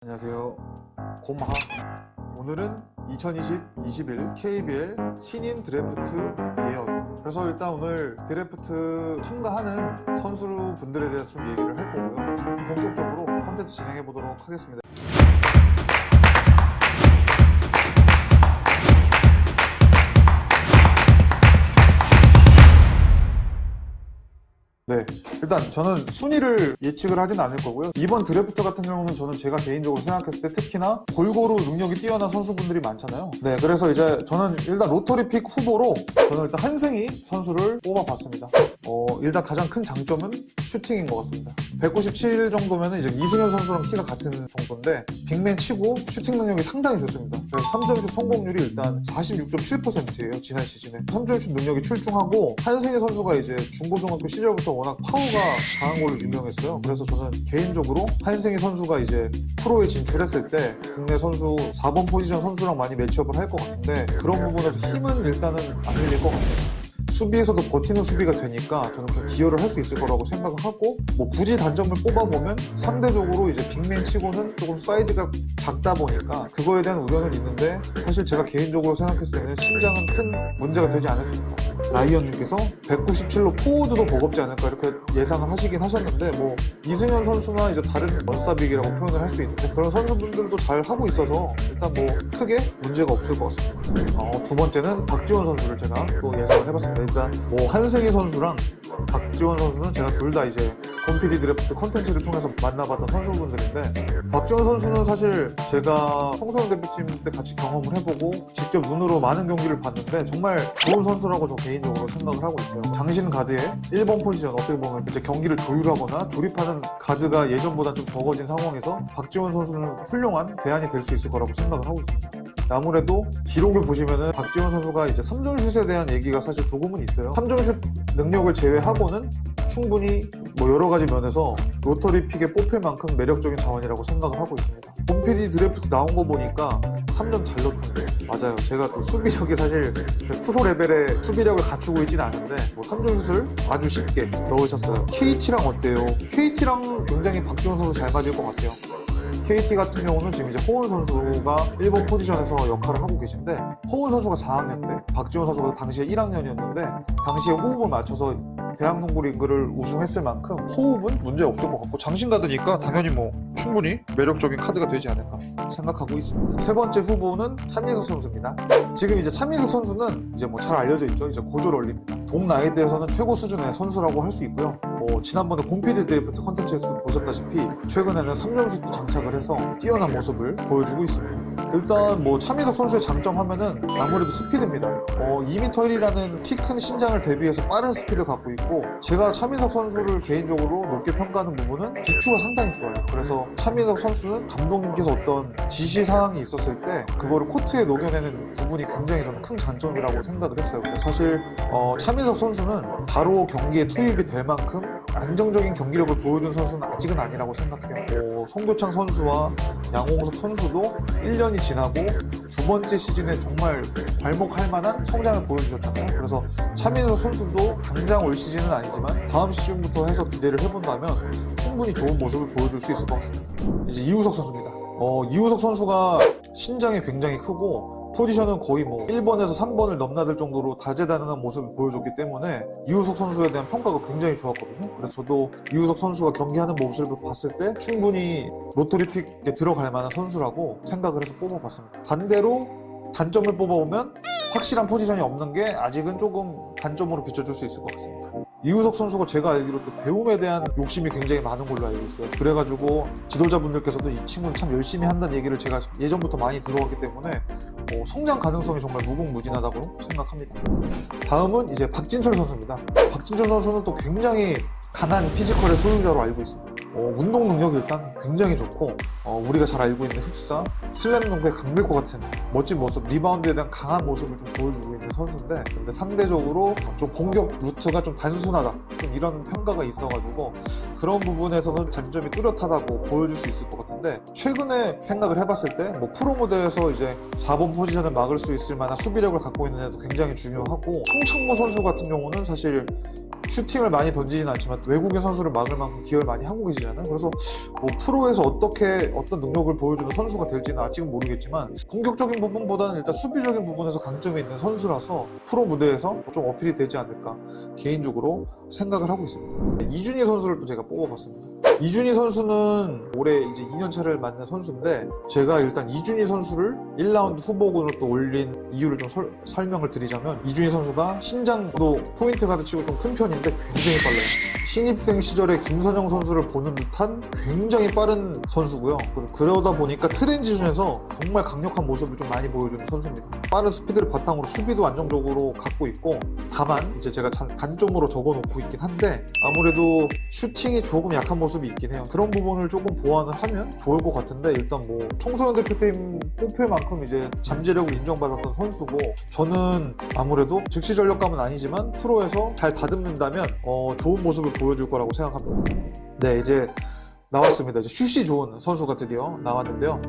안녕하세요. 곰하. 오늘은 2020-21 KBL 신인 드래프트 예언. 그래서 일단 오늘 드래프트 참가하는 선수분들에 대해서 좀 얘기를 할 거고요. 본격적으로 컨텐츠 진행해 보도록 하겠습니다. 네, 일단 저는 순위를 예측을 하진 않을 거고요. 이번 드래프트 같은 경우는 저는 제가 개인적으로 생각했을 때 특히나 골고루 능력이 뛰어난 선수분들이 많잖아요. 네, 그래서 이제 저는 일단 로터리 픽 후보로 저는 일단 한승희 선수를 뽑아봤습니다. 일단 가장 큰 장점은 슈팅인 것 같습니다. 197 정도면 이제 이승현 선수랑 키가 같은 정도인데 빅맨 치고 슈팅 능력이 상당히 좋습니다. 그래서 3점슛 성공률이 일단 46.7%예요. 지난 시즌에 3점슛 능력이 출중하고, 한승희 선수가 이제 중고등학교 시절부터 워낙 파워가 강한 걸로 유명했어요. 그래서 저는 개인적으로 한승희 선수가 이제 프로에 진출했을 때 국내 선수 4번 포지션 선수랑 많이 매치업을 할 것 같은데, 그런 부분에서 힘은 일단은 안 밀릴 것 같아요. 수비에서도 버티는 수비가 되니까 저는 좀 기여를 할 수 있을 거라고 생각을 하고, 뭐 굳이 단점을 뽑아보면 상대적으로 이제 빅맨 치고는 조금 사이즈가 작다 보니까 그거에 대한 우려는 있는데, 사실 제가 개인적으로 생각했을 때는 신장은 큰 문제가 되지 않을 수 있다. 라이언님께서 197로 포워드도 버겁지 않을까 이렇게 예상을 하시긴 하셨는데, 뭐 이승현 선수나 이제 다른 원사빅이라고 표현을 할 수 있는데, 그런 선수분들도 잘 하고 있어서 일단 뭐 크게 문제가 없을 것 같습니다. 두 번째는 박지원 선수를 제가 또 예상을 해봤습니다. 일단 뭐 한승희 선수랑 박지원 선수는 제가 둘 다 이제 곰피디 드래프트 컨텐츠를 통해서 만나봤던 선수분들인데, 박지원 선수는 사실 제가 청소년 대표팀 때 같이 경험을 해보고 직접 눈으로 많은 경기를 봤는데 정말 좋은 선수라고 저 개인적으로 생각을 하고 있어요. 장신 가드의 1번 포지션, 어떻게 보면 이제 경기를 조율하거나 조립하는 가드가 예전보다 좀 적어진 상황에서 박지원 선수는 훌륭한 대안이 될 수 있을 거라고 생각을 하고 있습니다. 아무래도 기록을 보시면은 박지원 선수가 이제 3점슛에 대한 얘기가 사실 조금은 있어요. 3점슛 능력을 제외하고는 충분히 뭐 여러 가지 면에서 로터리 픽에 뽑힐 만큼 매력적인 자원이라고 생각을 하고 있습니다. 홈피디 드래프트 나온 거 보니까 3점 잘 넣던데, 맞아요. 제가 또 수비력이 사실 프로 레벨의 수비력을 갖추고 있지는 않은데 뭐 3점슛을 아주 쉽게 넣으셨어요. KT랑 어때요? KT랑 굉장히 박지원 선수 잘 맞을 것 같아요. KT 같은 경우는 지금 이제 호은 선수가 1번 포지션에서 역할을 하고 계신데, 호은 선수가 4학년 때, 박지원 선수가 당시에 1학년이었는데 당시에 호흡을 맞춰서 대학농구 리그를 우승했을 만큼 호흡은 문제 없을 것 같고, 장신가드니까 당연히 뭐 충분히 매력적인 카드가 되지 않을까 생각하고 있습니다. 세 번째 후보는 차민석 선수입니다. 지금 이제 차민석 선수는 이제 뭐 잘 알려져 있죠. 이제 고졸원리입니다. 동 나이대에서는 최고 수준의 선수라고 할 수 있고요. 지난번에 곰피디 드래프트 컨텐츠에서도 보셨다시피 최근에는 3점슛도 장착을 해서 뛰어난 모습을 보여주고 있습니다. 일단 뭐 차민석 선수의 장점 하면은 아무래도 스피드입니다. 2m1이라는 키 큰 신장을 대비해서 빠른 스피드를 갖고 있고, 제가 차민석 선수를 개인적으로 높게 평가하는 부분은 기초가 상당히 좋아요. 그래서 차민석 선수는 감독님께서 어떤 지시 사항이 있었을 때 그거를 코트에 녹여내는 부분이 굉장히 저는 큰 장점이라고 생각을 했어요. 사실 차민석 선수는 바로 경기에 투입이 될 만큼 안정적인 경기력을 보여준 선수는 아직은 아니라고 생각해요. 송교창 선수와 양홍석 선수도 1년이 지나고 두 번째 시즌에 정말 발목할 만한 성장을 보여주셨잖아요. 그래서 차민석 선수도 당장 올 시즌은 아니지만 다음 시즌부터 해서 기대를 해본다면 충분히 좋은 모습을 보여줄 수 있을 것 같습니다. 이제 이우석 선수입니다. 이우석 선수가 신장이 굉장히 크고 포지션은 거의 뭐 1번에서 3번을 넘나들 정도로 다재다능한 모습을 보여줬기 때문에 이우석 선수에 대한 평가가 굉장히 좋았거든요. 그래서 저도 이우석 선수가 경기하는 모습을 봤을 때 충분히 로터리 픽에 들어갈 만한 선수라고 생각을 해서 뽑아봤습니다. 반대로 단점을 뽑아보면 확실한 포지션이 없는 게 아직은 조금 단점으로 비춰줄 수 있을 것 같습니다. 이우석 선수가 제가 알기로 또 배움에 대한 욕심이 굉장히 많은 걸로 알고 있어요. 그래가지고 지도자분들께서도 이 친구는 참 열심히 한다는 얘기를 제가 예전부터 많이 들어왔기 때문에 성장 가능성이 정말 무궁무진하다고 생각합니다. 다음은 이제 박진철 선수입니다. 박진철 선수는 또 굉장히 강한 피지컬의 소유자로 알고 있습니다. 운동 능력이 일단 굉장히 좋고, 우리가 잘 알고 있는 흡사, 슬램덩크의 강백호 같은 멋진 모습, 리바운드에 대한 강한 모습을 좀 보여주고 있는 선수인데, 근데 상대적으로 좀 공격 루트가 좀 단순하다, 좀 이런 평가가 있어가지고 그런 부분에서는 단점이 뚜렷하다고 보여줄 수 있을 것 같은데, 있는데, 최근에 생각을 해봤을 때 뭐 프로 무대에서 이제 4번 포지션을 막을 수 있을 만한 수비력을 갖고 있는 애도 굉장히 중요하고, 송창모 선수 같은 경우는 사실 슈팅을 많이 던지진 않지만 외국인 선수를 막을 만큼 기여를 많이 하고 계시잖아요. 그래서 뭐 프로에서 어떤 능력을 보여주는 선수가 될지는 아직은 모르겠지만, 공격적인 부분보다는 일단 수비적인 부분에서 강점이 있는 선수라서 프로 무대에서 좀 어필이 되지 않을까 개인적으로 생각을 하고 있습니다. 이준희 선수를 또 제가 뽑아봤습니다. 이준희 선수는 올해 이제 2년차를 맞는 선수인데, 제가 일단 이준희 선수를 1라운드 후보군으로 또 올린 이유를 좀 설명을 드리자면, 이준희 선수가 신장도 포인트 가드 치고 좀 큰 편인데 굉장히 빨라요. 신입생 시절에 김선영 선수를 보는 듯한 굉장히 빠른 선수고요. 그러다 보니까 트랜지션에서 정말 강력한 모습을 좀 많이 보여주는 선수입니다. 빠른 스피드를 바탕으로 수비도 안정적으로 갖고 있고, 다만 이제 제가 단점으로 적어놓고 있긴 한데, 아무래도 슈팅이 조금 약한 모습이 있긴 해요. 그런 부분을 조금 보완을 하면 좋을 것 같은데, 일단 뭐 청소년 대표팀 뽑힐 만큼 이제 잠재력을 인정받았던 선수고, 저는 아무래도 즉시 전력감은 아니지만 프로에서 잘 다듬는다면 좋은 모습을 보여줄 거라고 생각합니다. 네, 이제 나왔습니다. 이제 슛이 좋은 선수가 드디어 나왔는데요.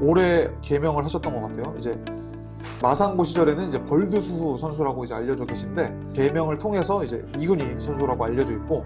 올해 개명을 하셨던 것 같아요. 이제 마상고 시절에는 이제 벌드수후 선수라고 이제 알려져 계신데, 개명을 통해서 이제 이근희 선수라고 알려져 있고,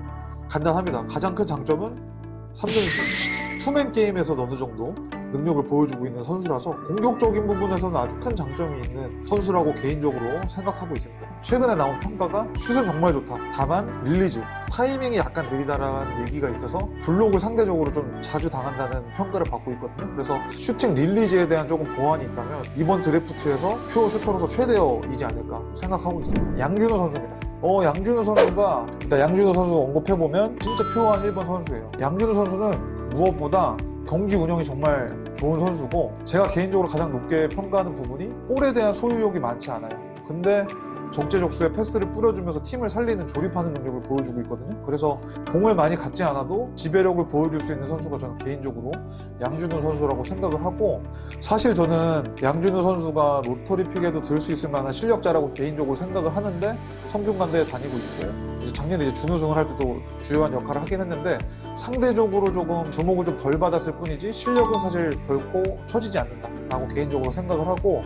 간단합니다. 가장 큰 장점은 3점슛. 투맨 게임에서도 어느 정도 능력을 보여주고 있는 선수라서 공격적인 부분에서는 아주 큰 장점이 있는 선수라고 개인적으로 생각하고 있습니다. 최근에 나온 평가가 슛은 정말 좋다. 다만 릴리즈, 타이밍이 약간 느리다라는 얘기가 있어서 블록을 상대적으로 좀 자주 당한다는 평가를 받고 있거든요. 그래서 슈팅 릴리즈에 대한 조금 보완이 있다면 이번 드래프트에서 퓨어 슈터로서 최대어이지 않을까 생각하고 있습니다. 양준호 선수입니다. 양준호 선수가, 일단 양준호 선수 언급해보면 진짜 퓨어한 1번 선수예요. 양준호 선수는 무엇보다 경기 운영이 정말 좋은 선수고, 제가 개인적으로 가장 높게 평가하는 부분이 볼에 대한 소유욕이 많지 않아요. 근데 적재적소에 패스를 뿌려주면서 팀을 살리는, 조립하는 능력을 보여주고 있거든요. 그래서 공을 많이 갖지 않아도 지배력을 보여줄 수 있는 선수가 저는 개인적으로 양준호 선수라고 생각을 하고, 사실 저는 양준호 선수가 로터리 픽에도 들 수 있을 만한 실력자라고 개인적으로 생각을 하는데, 성균관대에 다니고 있고, 이제 작년에 이제 준우승을 할 때도 주요한 역할을 하긴 했는데, 상대적으로 조금 주목을 좀 덜 받았을 뿐이지 실력은 사실 결코 처지지 않는다라고 개인적으로 생각을 하고,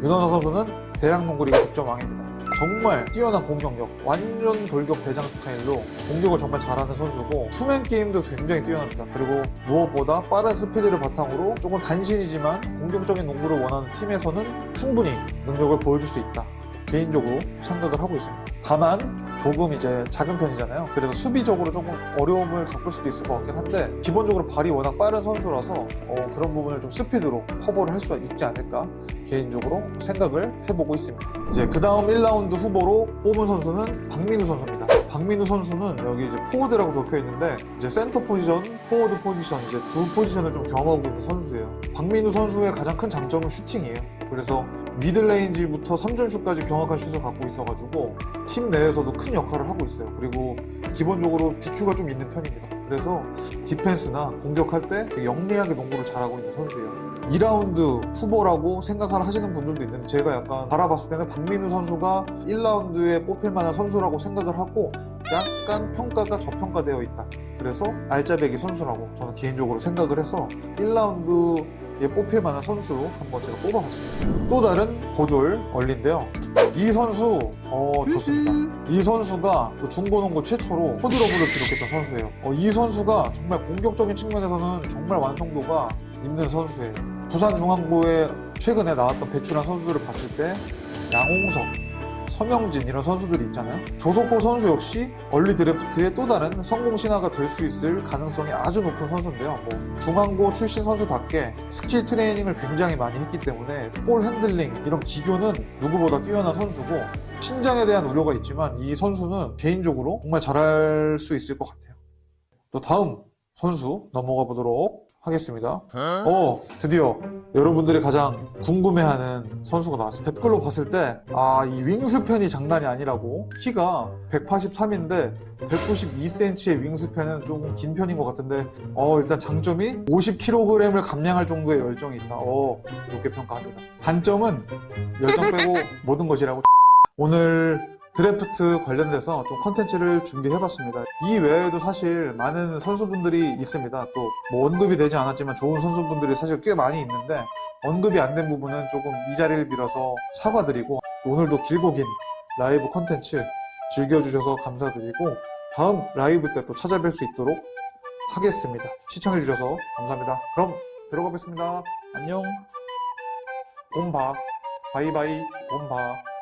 윤원석 선수는 대학농구 리그 득점왕입니다. 정말 뛰어난 공격력, 완전 돌격 대장 스타일로 공격을 정말 잘하는 선수고, 투맨 게임도 굉장히 뛰어납니다. 그리고 무엇보다 빠른 스피드를 바탕으로 조금 단신이지만 공격적인 농구를 원하는 팀에서는 충분히 능력을 보여줄 수 있다, 개인적으로 생각을 하고 있습니다. 다만 조금 이제 작은 편이잖아요. 그래서 수비적으로 조금 어려움을 겪을 수도 있을 것 같긴 한데, 기본적으로 발이 워낙 빠른 선수라서 그런 부분을 좀 스피드로 커버를 할 수 있지 않을까 개인적으로 생각을 해보고 있습니다. 이제 그 다음 1라운드 후보로 뽑은 선수는 박민우 선수입니다. 박민우 선수는 여기 이제 포워드라고 적혀 있는데, 이제 센터 포지션, 포워드 포지션, 이제 두 포지션을 좀 겸하고 있는 선수예요. 박민우 선수의 가장 큰 장점은 슈팅이에요. 그래서 미들레인지부터 3점슛까지 경악한 슛을 갖고 있어가지고 팀 내에서도 큰 역할을 하고 있어요. 그리고 기본적으로 DQ가 좀 있는 편입니다. 그래서 디펜스나 공격할 때 영리하게 농구를 잘하고 있는 선수예요. 2라운드 후보라고 생각을 하시는 분들도 있는데, 제가 약간 바라봤을 때는 박민우 선수가 1라운드에 뽑힐 만한 선수라고 생각을 하고, 약간 평가가 저평가되어 있다. 그래서 알짜배기 선수라고 저는 개인적으로 생각을 해서 1라운드에 뽑힐 만한 선수로 한번 제가 뽑아봤습니다. 또 다른 고졸 얼리인데요. 이 선수 좋습니다. 이 선수가 중고농구 최초로 코드러브를 기록했던 선수예요. 이 선수가 정말 공격적인 측면에서는 정말 완성도가 있는 선수예요. 부산중앙고에 최근에 나왔던 배출한 선수들을 봤을 때 양홍석, 서명진 이런 선수들이 있잖아요. 조석호 선수 역시 얼리 드래프트의 또 다른 성공 신화가 될 수 있을 가능성이 아주 높은 선수인데요. 중앙고 출신 선수답게 스킬 트레이닝을 굉장히 많이 했기 때문에 볼 핸들링 이런 기교는 누구보다 뛰어난 선수고, 신장에 대한 우려가 있지만 이 선수는 개인적으로 정말 잘할 수 있을 것 같아요. 또 다음 선수 넘어가 보도록 하겠습니다. 드디어 여러분들이 가장 궁금해하는 선수가 나왔어요. 댓글로 봤을 때 이 윙스팬이 장난이 아니라고. 키가 183인데 192cm의 윙스팬은 조금 긴 편인 것 같은데, 일단 장점이 50kg을 감량할 정도의 열정이 있다. 높게 평가합니다. 단점은 열정 빼고 모든 것이라고. 오늘 드래프트 관련돼서 좀 컨텐츠를 준비해봤습니다. 이 외에도 사실 많은 선수분들이 있습니다. 또 뭐 언급이 되지 않았지만 좋은 선수분들이 사실 꽤 많이 있는데 언급이 안 된 부분은 조금 이 자리를 빌어서 사과드리고, 오늘도 길고 긴 라이브 컨텐츠 즐겨주셔서 감사드리고 다음 라이브 때 또 찾아뵐 수 있도록 하겠습니다. 시청해주셔서 감사합니다. 그럼 들어가겠습니다. 안녕. 곰바 바이바이 곰바.